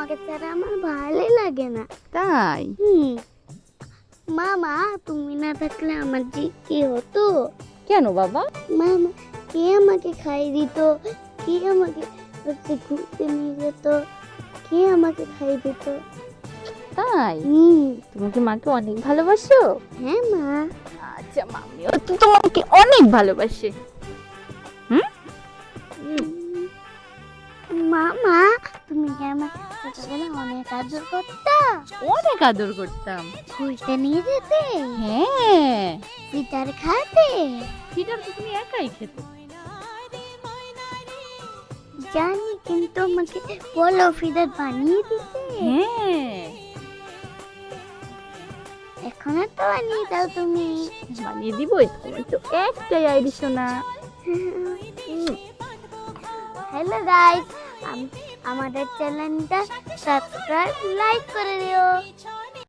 তোমাকে ছাড়া আমার ভালোই লাগে না। তাই? মামা তুমি না থাকলে আমার যে কি হতো? কেন বাবা? মামা কে আমাকে খাইয়ে দিত, কে আমাকে ঘুরতে নিয়ে যেত, কে আমাকে খাইয়ে দিত। তাই? তুমি কি মাকে অনেক ভালোবাসো? হ্যাঁ মা। আচ্ছা, মামিও তো তোমাকে অনেক ভালোবাসে। মামা তুমি কি আমার ছোটবেলায় অনেক আদর করতা? অনেক আদর করতাম। ঘুরতে নিয়ে যেতে, হ্যাঁ, পিঠার খাতে। ফিডার তো তুমি একাই খেতে। জানি, কিন্তু আমাকে বলো ফিডার বানিয়ে দিতে। হ্যাঁ, এখন আর তো বানিয়ে দাও তুমি। বানিয়ে দিব। তোমার তো একটাই আইডি শোনা। হ্যালো গাইস, আমাদের চ্যানেলটা সাবস্ক্রাইব লাইক করে দিও।